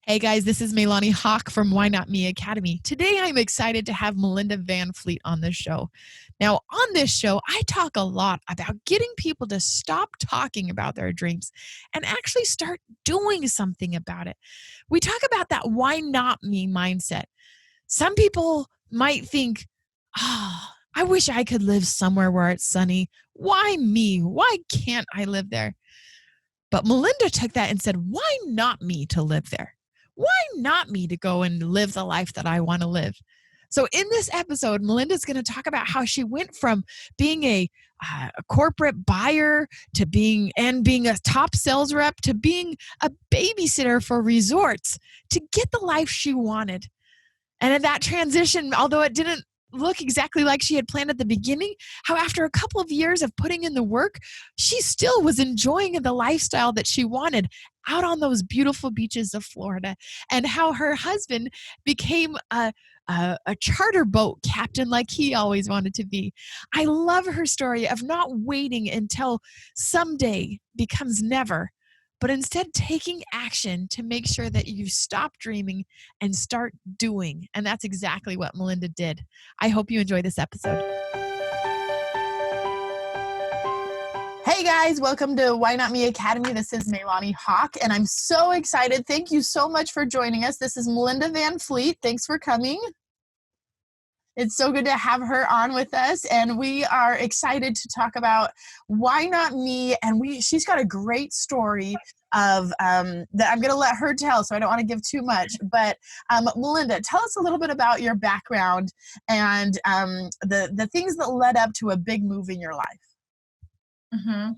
Hey guys, this is Melinda Hawk from Why Not Me Academy. Today I'm excited to have Melinda Van Fleet on the show. Now, on this show, I talk a lot about getting people to stop talking about their dreams and actually start doing something about it. We talk about that why not me mindset. Some people might think, I wish I could live somewhere where it's sunny. Why me? Why can't I live there? But Melinda took that and said, why not me to live there? Why not me to go and live the life that I want to live? So in this episode, Melinda's going to talk about how she went from being a corporate buyer to being a top sales rep to being a babysitter for resorts to get the life she wanted. And in that transition, although it didn't look exactly like she had planned at the beginning, how after a couple of years of putting in the work, she still was enjoying the lifestyle that she wanted out on those beautiful beaches of Florida, and how her husband became a charter boat captain like he always wanted to be. I love her story of not waiting until someday becomes never, but instead taking action to make sure that you stop dreaming and start doing. And that's exactly what Melinda did. I hope you enjoy this episode. Hey guys, welcome to Why Not Me Academy. This is Melinda Hawk, and I'm so excited. Thank you so much for joining us. This is Melinda Van Fleet. Thanks for coming. It's so good to have her on with us, and we are excited to talk about why not me. And she's got a great story of that I'm going to let her tell, so I don't want to give too much. But Melinda, tell us a little bit about your background and the things that led up to a big move in your life. Mm-hmm.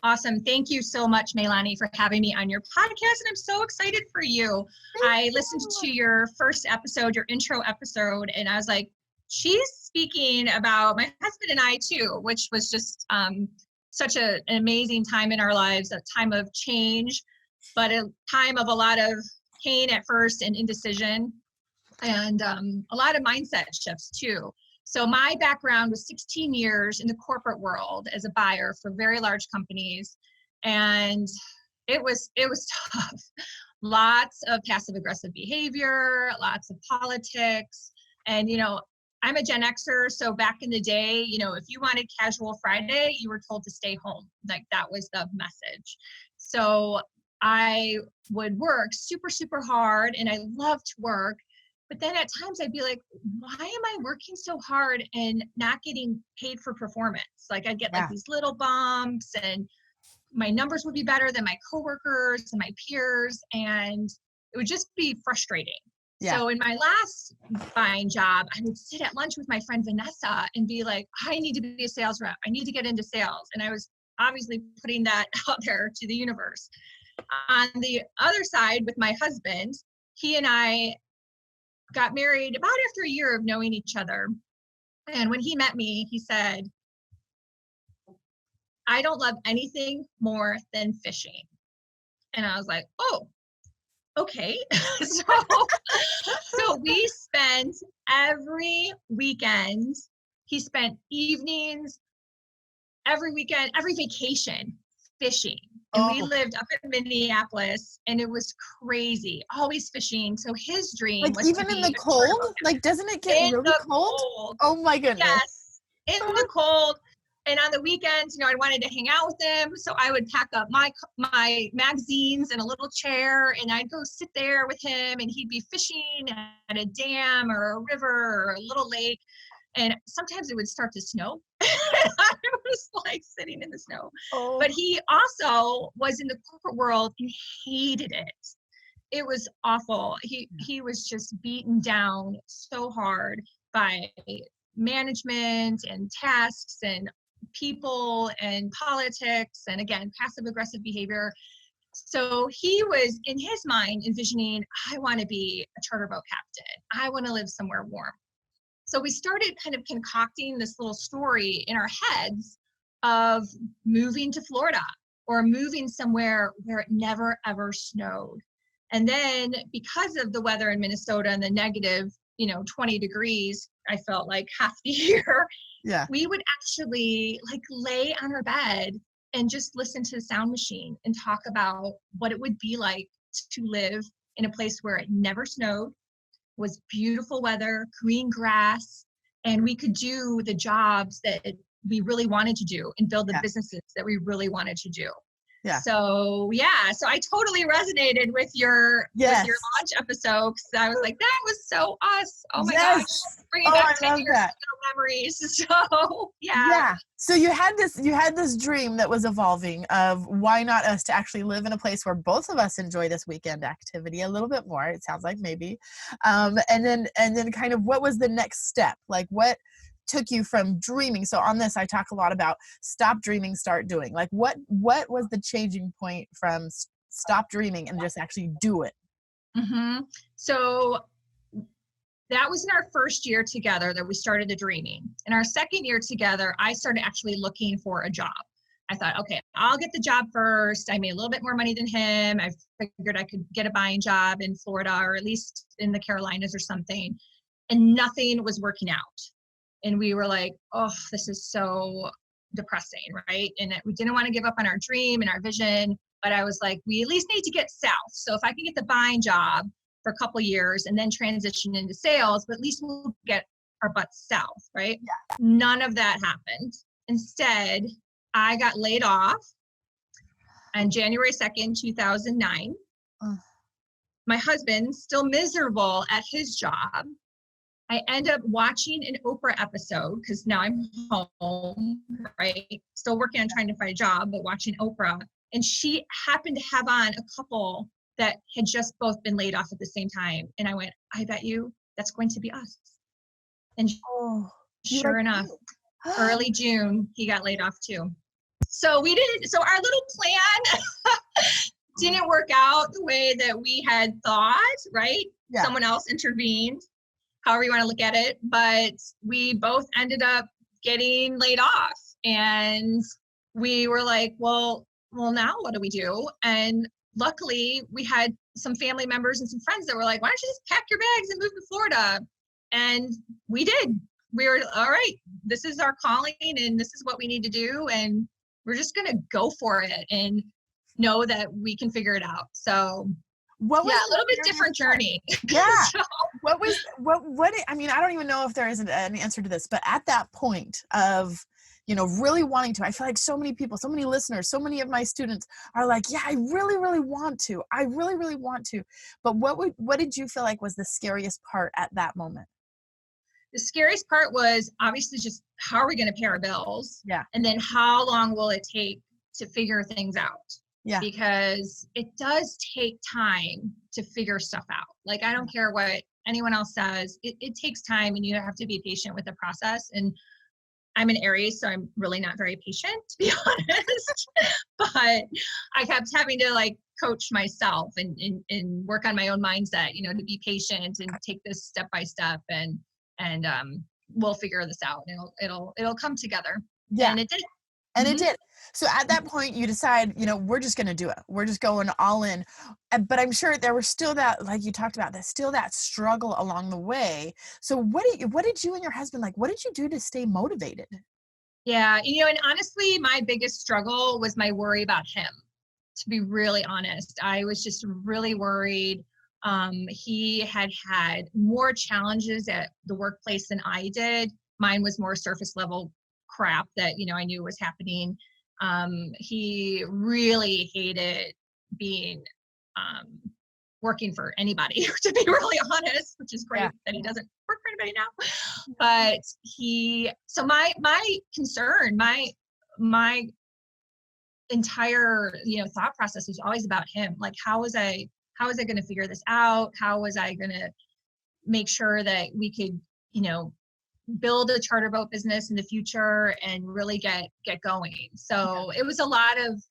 Awesome. Thank you so much, Meilani, for having me on your podcast. And I'm so excited for you. I listened to your first episode, your intro episode, and I was like, she's speaking about my husband and I too, which was just such an amazing time in our lives, a time of change, but a time of a lot of pain at first and indecision, and a lot of mindset shifts too. So my background was 16 years in the corporate world as a buyer for very large companies, and it was tough. Lots of passive aggressive behavior, lots of politics, and I'm a Gen Xer, so back in the day, if you wanted casual Friday, you were told to stay home. Like that was the message. So I would work super, super hard, and I loved to work. But then at times I'd be like, why am I working so hard and not getting paid for performance? Like I'd get like these little bumps, and my numbers would be better than my coworkers and my peers, and it would just be frustrating. Yeah. So in my last buying job, I would sit at lunch with my friend Vanessa and be like, I need to be a sales rep. I need to get into sales. And I was obviously putting that out there to the universe. On the other side with my husband, he and I got married about after a year of knowing each other. And when he met me, he said, I don't love anything more than fishing. And I was like, oh, okay. So we spent every weekend, he spent evenings, every weekend, every vacation fishing. And we lived up in Minneapolis, and it was crazy, always fishing. So his dream was even in the cold? Like, doesn't it get really cold? Oh my goodness. Yes, in the cold. And on the weekends, I wanted to hang out with him. So I would pack up my magazines in a little chair, and I'd go sit there with him, and he'd be fishing at a dam or a river or a little lake. And sometimes it would start to snow. I was like sitting in the snow. Oh. But he also was in the corporate world and hated it. It was awful. He was just beaten down so hard by management and tasks and people and politics, and again, passive aggressive behavior. So he was in his mind envisioning, I want to be a charter boat captain. I want to live somewhere warm. So we started kind of concocting this little story in our heads of moving to Florida or moving somewhere where it never ever snowed. And then because of the weather in Minnesota and the negative, 20 degrees, I felt like half the year, we would actually like lay on our bed and just listen to the sound machine and talk about what it would be like to live in a place where it never snowed, was beautiful weather, green grass, and we could do the jobs that we really wanted to do and build the businesses that we really wanted to do. Yeah. So so I totally resonated with your launch episode, because I was like, that was so us. Oh my gosh, bringing back 10 years ago memories. So yeah. So you had this dream that was evolving of why not us to actually live in a place where both of us enjoy this weekend activity a little bit more. It sounds like maybe, and then kind of what was the next step? Like what took you from dreaming? So on this, I talk a lot about stop dreaming, start doing. Like what was the changing point from stop dreaming and just actually do it? Mm-hmm. So that was in our first year together that we started the dreaming. In our second year together, I started actually looking for a job. I thought, okay, I'll get the job first. I made a little bit more money than him. I figured I could get a buying job in Florida or at least in the Carolinas or something. And nothing was working out. And we were like, oh, this is so depressing, right? And we didn't want to give up on our dream and our vision, but I was like, we at least need to get south. So if I can get the buying job for a couple of years and then transition into sales, but at least we'll get our butts south, right? Yeah. None of that happened. Instead, I got laid off on January 2nd, 2009. My husband, still miserable at his job, I end up watching an Oprah episode because now I'm home, right? Still working on trying to find a job, but watching Oprah. And she happened to have on a couple that had just both been laid off at the same time. And I went, I bet you that's going to be us. And sure enough, early June, he got laid off too. So our little plan didn't work out the way that we had thought, right? Yeah. Someone else intervened, however you want to look at it, but we both ended up getting laid off. And we were like, well, now what do we do? And luckily we had some family members and some friends that were like, why don't you just pack your bags and move to Florida? And we did. We were, all right, this is our calling and this is what we need to do. And we're just going to go for it and know that we can figure it out. So a little bit different journey. Yeah. So, I mean, I don't even know if there is an answer to this, but at that point of, really wanting to, I feel like so many people, so many listeners, so many of my students are like, yeah, I really, really want to. I really, really want to. But what did you feel like was the scariest part at that moment? The scariest part was obviously just how are we going to pay our bills? Yeah. And then how long will it take to figure things out? Yeah. Because it does take time to figure stuff out. Like, I don't care what anyone else says. It takes time and you have to be patient with the process. And I'm an Aries, so I'm really not very patient, to be honest. But I kept having to coach myself and work on my own mindset, to be patient and take this step by step and we'll figure this out. It'll come together. Yeah. And it did. And it did. So at that point you decide, we're just going to do it. We're just going all in. But I'm sure there was still that, like you talked about, there's still that struggle along the way. So what did you and your husband, what did you do to stay motivated? Yeah. And honestly, my biggest struggle was my worry about him, to be really honest. I was just really worried. He had more challenges at the workplace than I did. Mine was more surface level crap that, I knew was happening. He really hated being, working for anybody, to be really honest, which is great that he doesn't work for anybody now. But so my concern, my entire, thought process was always about him. Like, how was I going to figure this out? How was I going to make sure that we could, build a charter boat business in the future and really get going? So it was a lot of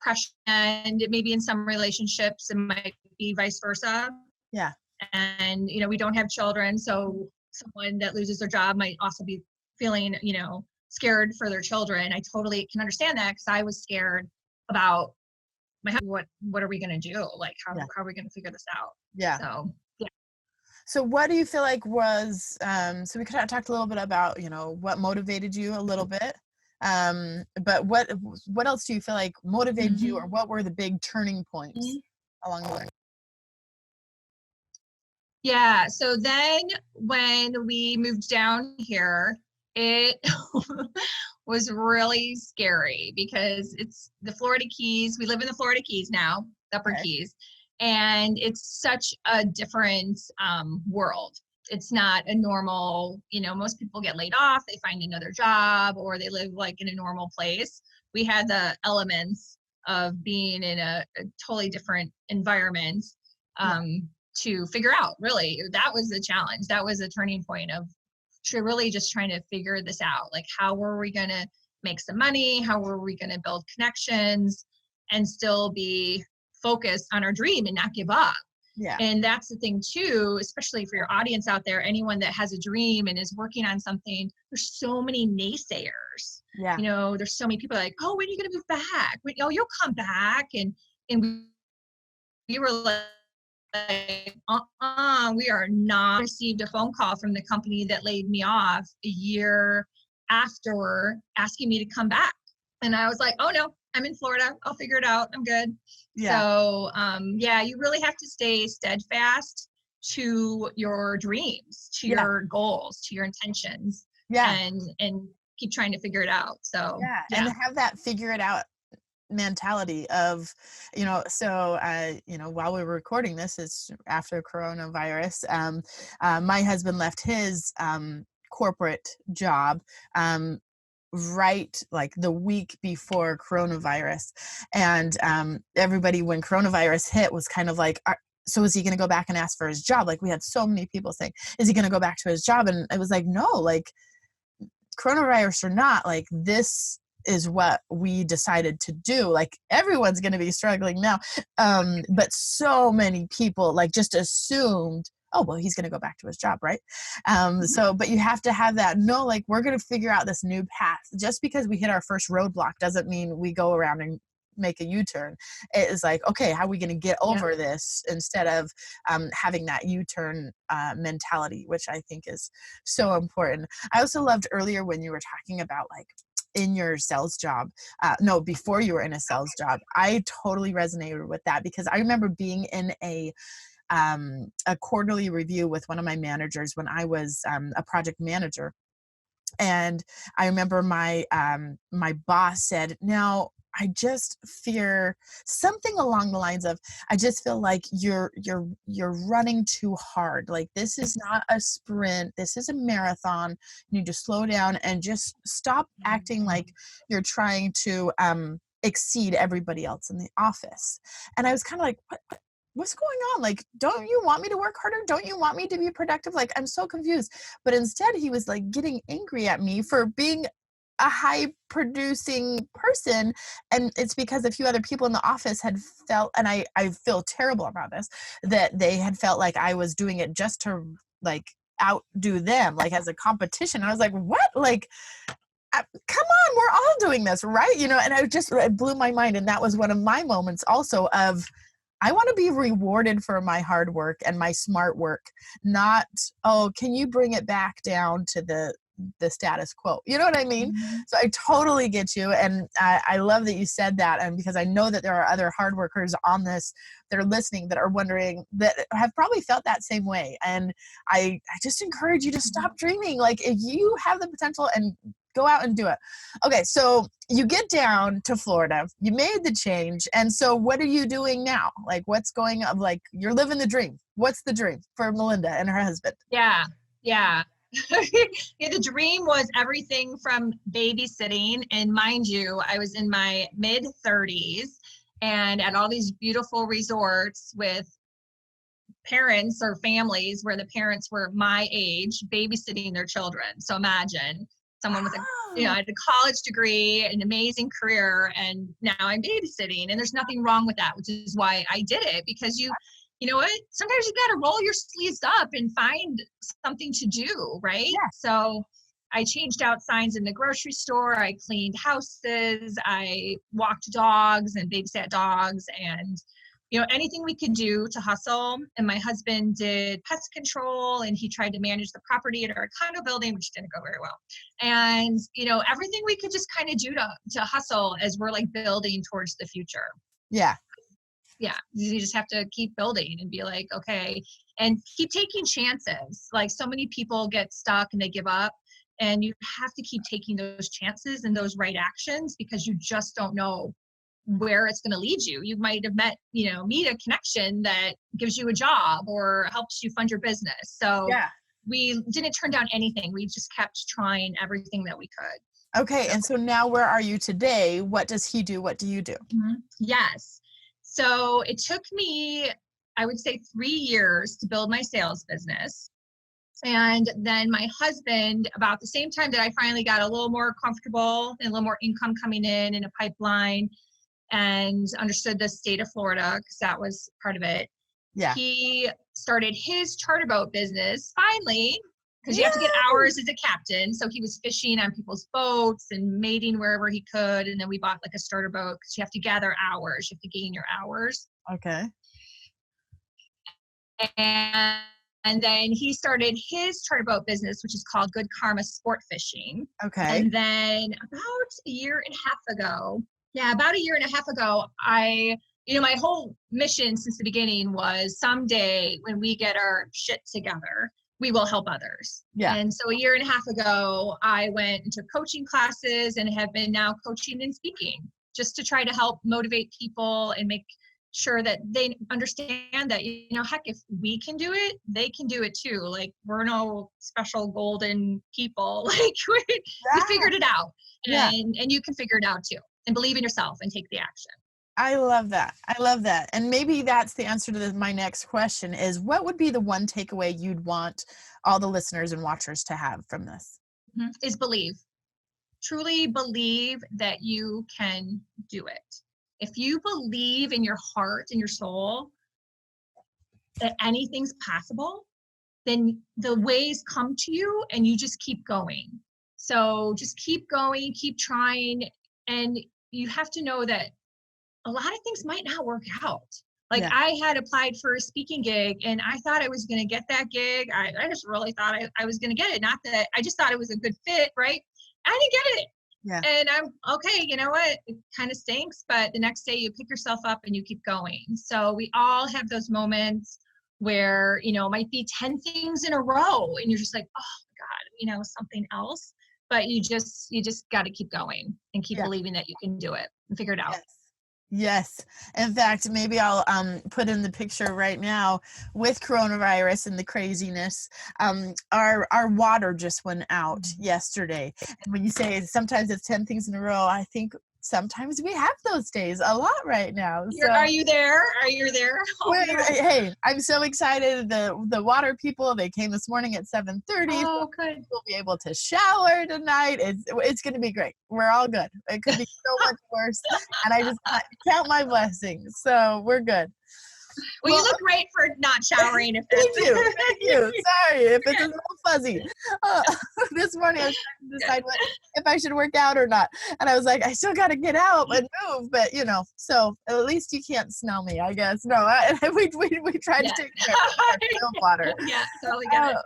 pressure, and maybe in some relationships it might be vice versa. Yeah. And, we don't have children. So someone that loses their job might also be feeling, scared for their children. I totally can understand that, because I was scared about what are we going to do? Like, how are we going to figure this out? Yeah. So what do you feel like was, so we could have talked a little bit about, what motivated you a little bit. But what else do you feel like motivated you, or what were the big turning points? along the way? Yeah. So then when we moved down here, it was really scary because it's the Florida Keys. We live in the Florida Keys now, Upper Okay. Keys, and it's such a different world. It's not a normal, most people get laid off, they find another job, or they live like in a normal place. We had the elements of being in a totally different environment. Yeah. To figure out, really, that was the challenge. That was a turning point of really just trying to figure this out. Like, how were we going to make some money? How were we going to build connections and still be focused on our dream and not give up? Yeah. And that's the thing too, especially for your audience out there, anyone that has a dream and is working on something, there's so many naysayers. Yeah. There's so many people like, oh, when are you going to move back? Oh, you'll come back. And we were like, we are not. Received a phone call from the company that laid me off a year after, asking me to come back. And I was like, oh no, I'm in Florida. I'll figure it out. I'm good. Yeah. So you really have to stay steadfast to your dreams, to your goals, to your intentions, and keep trying to figure it out. So and have that figure it out mentality of, so while we were recording this, it's after coronavirus. My husband left his corporate job right like the week before coronavirus, and everybody, when coronavirus hit, was kind of like, so is he going to go back and ask for his job? Like, we had so many people saying, is he going to go back to his job? And it was like, no, like, coronavirus or not, like, this is what we decided to do. Like, everyone's going to be struggling now. But so many people like just assumed, oh, well, he's going to go back to his job, right? So, but you have to have that, no, like, we're going to figure out this new path. Just because we hit our first roadblock doesn't mean we go around and make a U-turn. It is like, okay, how are we going to get over this, instead of having that U-turn mentality, which I think is so important. I also loved earlier when you were talking about, like, in your sales job, before you were in a sales job. I totally resonated with that, because I remember being in a quarterly review with one of my managers when I was a project manager. And I remember my boss said, now, I just fear something along the lines of, I just feel like you're running too hard. Like, this is not a sprint. This is a marathon. You need to slow down and just stop acting like you're trying to exceed everybody else in the office. And I was kind of like, what's going on? Like, don't you want me to work harder? Don't you want me to be productive? Like, I'm so confused. But instead, he was like getting angry at me for being a high producing person. And it's because a few other people in the office had felt, and I feel terrible about this, that they had felt like I was doing it just to, like, outdo them, like, as a competition. And I was like, what? Like, come on, we're all doing this, right? And it blew my mind. And that was one of my moments also of, I want to be rewarded for my hard work and my smart work, not, oh, can you bring it back down to the status quo? You know what I mean? Mm-hmm. So I totally get you. And I love that you said that. And because I know that there are other hard workers on this that are listening, that are wondering, that have probably felt that same way. And I just encourage you to stop dreaming. Like, if you have the potential, and go out and do it. Okay, so you get down to Florida, you made the change, and so what are you doing now? Like, what's going on? Like, you're living the dream. What's the dream for Melinda and her husband? Yeah. The dream was everything from babysitting. And mind you, I was in my mid-30s and at all these beautiful resorts with parents or families where the parents were my age babysitting their children. So imagine someone with I had a college degree, an amazing career, and now I'm babysitting. And there's nothing wrong with that, which is why I did it, because you know what? Sometimes you got to roll your sleeves up and find something to do, right? Yeah. So I changed out signs in the grocery store. I cleaned houses. I walked dogs and babysat dogs, and anything we could do to hustle. And my husband did pest control, and he tried to manage the property at our condo building, which didn't go very well. And, everything we could just kind of do to hustle as we're like building towards the future. Yeah. yeah, you just have to keep building and be like, okay, and keep taking chances. Like so many people get stuck and they give up, and you have to keep taking those chances and those right actions, because you just don't know where it's going to lead you. You might have meet a connection that gives you a job or helps you fund your business. So Yeah. we didn't turn down anything. We just kept trying everything that we could. Okay. And so now where are you today? What does he do? What do you do? Yes. So it took me, I would say, 3 years to build my sales business. And then my husband, about the same time that I finally got a little more comfortable and a little more income coming in a pipeline, and understood the state of Florida, because that was part of it. Yeah. He started his charter boat business finally, because you have to get hours as a captain. So he was fishing on people's boats and mating wherever he could. And then we bought like a starter boat, because you have to gather hours. You have to gain your hours. Okay. And then he started his charter boat business, which is called Good Karma Sport Fishing. Okay. And then about a year and a half ago, my whole mission since the beginning was, someday when we get our shit together, we will help others. Yeah. And so a year and a half ago, I went into coaching classes and have been now coaching and speaking, just to try to help motivate people and make sure that they understand that, heck, if we can do it, they can do it too. Like, we're no special golden people. Like, we figured it out, and you can figure it out too, and believe in yourself and take the action. I love that. And maybe that's the answer to my next question is, what would be the one takeaway you'd want all the listeners and watchers to have from this? Is believe. Truly believe that you can do it. If you believe in your heart and your soul that anything's possible, then the ways come to you and you just keep going. So just keep going, keep trying. And you have to know that a lot of things might not work out. Like, I had applied for a speaking gig and I thought I was going to get that gig. I just really thought I was going to get it. Not that I just thought it was a good fit, right? I didn't get it. Yeah. And I'm okay, you know what? It kind of stinks, but the next day you pick yourself up and you keep going. So we all have those moments where, it might be 10 things in a row and you're just like, oh my God, something else. But you just got to keep going and keep believing that you can do it and figure it out. Yes. In fact, maybe I'll put in the picture right now with coronavirus and the craziness. Our water just went out yesterday. And when you say sometimes it's 10 things in a row, I think sometimes we have those days a lot right now. So, are you there? Oh, hey, I'm so excited. The water people, they came this morning at 7:30. Oh, good. We'll be able to shower tonight. It's going to be great. We're all good. It could be so much worse. And I just count my blessings. So we're good. Well, you look great for not showering. Thank you. Sorry if it's a little fuzzy. This morning I was trying to decide if I should work out or not. And I was like, I still got to get out and move. But, so at least you can't smell me, I guess. No, we tried to take care of water. Yeah, totally get it.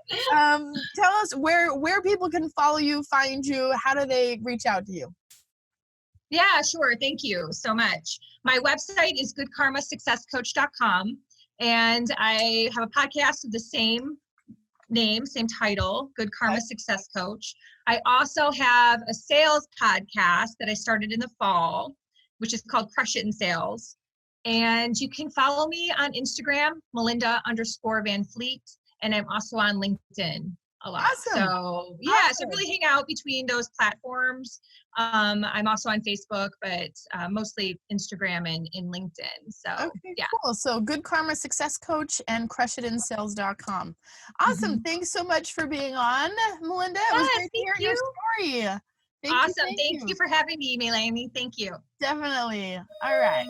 Tell us where people can follow you, find you. How do they reach out to you? Yeah, sure. Thank you so much. My website is goodkarmasuccesscoach.com, and I have a podcast of the same name, same title, Good Karma Success Coach. I also have a sales podcast that I started in the fall, which is called Crush It in Sales. And you can follow me on Instagram, Melinda_Van Fleet, and I'm also on LinkedIn a lot. Awesome. So so really hang out between those platforms. I'm also on Facebook, but mostly Instagram and LinkedIn. So cool. So Good Karma Success Coach and CrushItInSales.com. Awesome. Thanks so much for being on, Melinda. It was great to hear your story. Thank you for having me, Melanie. Thank you. Definitely. All right.